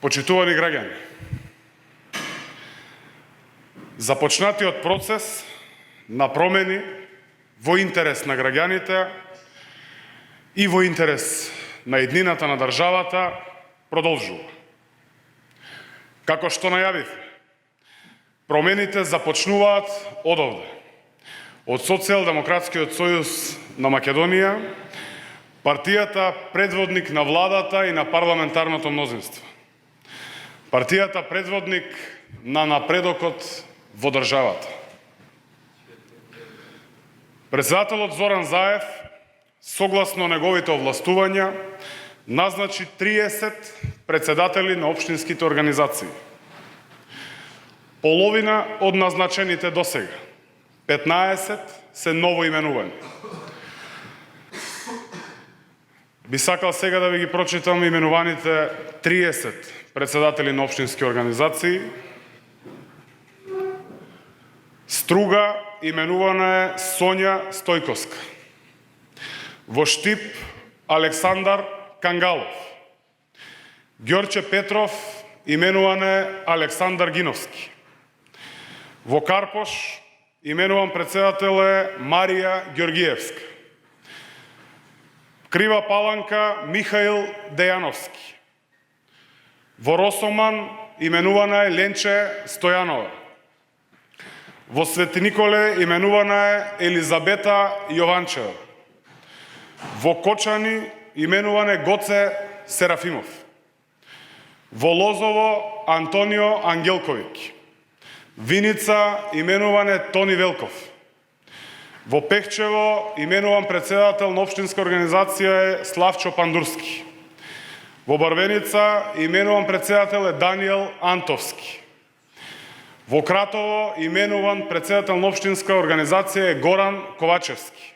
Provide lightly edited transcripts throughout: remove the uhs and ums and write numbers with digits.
Почитувани граѓани, започнатиот процес на промени во интерес на граѓаните и во интерес на еднината на државата продолжува. Како што најавивме, промените започнуваат одовде, од Социјалдемократскиот сојуз на Македонија, партијата предводник на владата и на парламентарното мнозинство. Партијата предводник на напредокот во државата. Председателот Зоран Заев, согласно неговите овластувања, назначи 30 председатели на општинските организации. Половина од назначените досега, 15 се новоименувани. Би сакал сега да ви ги прочитам именуваните 30 председатели на општински организации. Струга именувана е Сонја Стојковска. Во Штип Александар Кангалов. Ѓорче Петров именуван е Александар Гиновски. Во Карпош именуван председател е Марија Ѓоргиевска. Крива Паланка Михаил Дејановски. Во Росоман именувана е Ленче Стојанова. Во Свети Николе именувана е Елизабета Јованчева. Во Кочани именуван е Гоце Серафимов. Во Лозово Антонио Ангелковиќ. Виница именуван е Тони Велков. Во Пехчево именуван председател на општинска организација е Славчо Пандурски. Во Барвеница именуван председател е Даниел Антовски. Во Кратово именуван председател на општинска организација е Горан Ковачевски.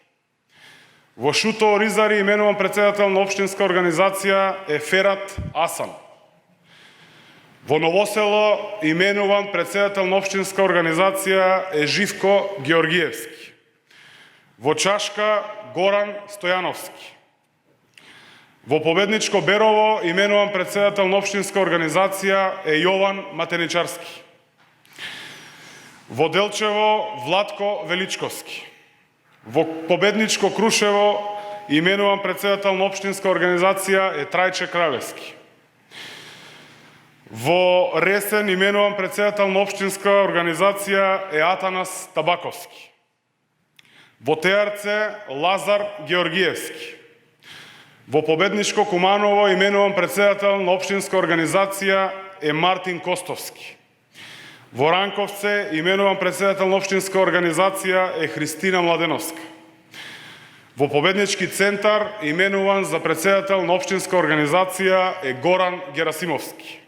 Во Шуто Оризари именуван председател на општинска организација е Ферат Асан. Во Новосело именуван председател на општинска организација е Живко Георгиевски. Во Чашка Горан Стојановски. Во Победничко Берово именуван председател на општинска организација е Јован Матеничарски. Во Делчево Владко Величковски. Во Победничко Крушево именуван председател на општинска организација е Трајче Кралевски. Во Ресен именуван председател на општинска организација е Атанас Табаковски. Во Теарце Лазар Георгиевски. Во Победничко Куманово именуван председател на општинска организација е Мартин Костовски. Во Ранковце именуван председател на општинска организација е Христина Младеновска. Во Победнички центар именуван за председател на општинска организација е Горан Герасимовски.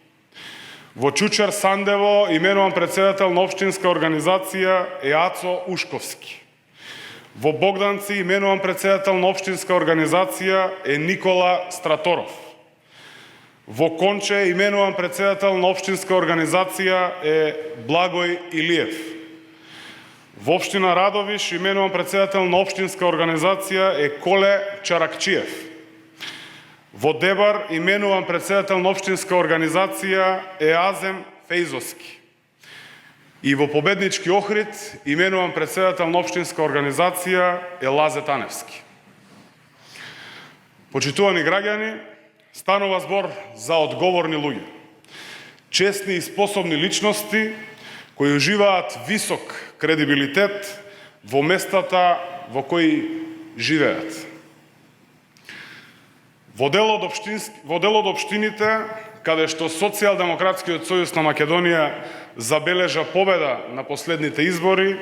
Во Чучар Сандево именуван председател на општинска организација е Ацо Ушковски. Во Богданци именуван председател на општинска организација е Никола Страторов. Во Конче именуван председател на општинска организација е Благој Илиев. Во општина Радовиш именуван председател на општинска организација е Коле Чаракчиев. Во Дебар именуван председател на општинска организација е Азем Фејзовски. И во Победнички Охрид именуван председател на општинска организација е Лазе Таневски. Почитувани граѓани, станува збор за одговорни луѓе, честни и способни личности кои уживаат висок кредибилитет во местата во кои живеат. Во дел од општините, каде што Социјалдемократскиот сојуз на Македонија забележа победа на последните избори,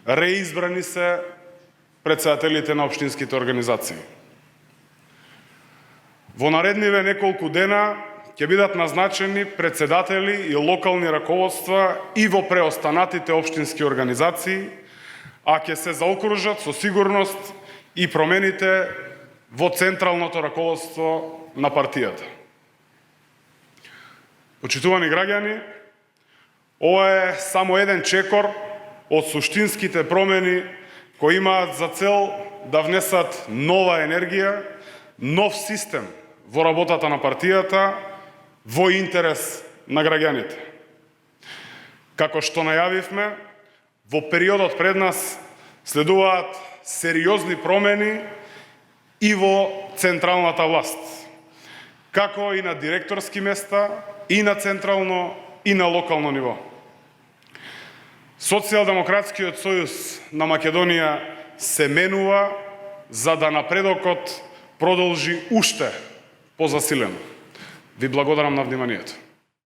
реизбрани се председателите на општинските организации. Во наредниве неколку дена ќе бидат назначени председатели и локални раководства и во преостанатите општински организации, а ќе се заокружат со сигурност и промените во централното раководство на партијата. Почитувани граѓани, ова е само еден чекор од суштинските промени кои имаат за цел да внесат нова енергија, нов систем во работата на партијата, во интерес на граѓаните. Како што најавивме, во периодот пред нас следуваат сериозни промени и во централната власт, како и на директорски места, и на централно, и на локално ниво. Социјалдемократскиот сојуз на Македонија се менува за да напредокот продолжи уште позасилено. Ви благодарам на вниманието.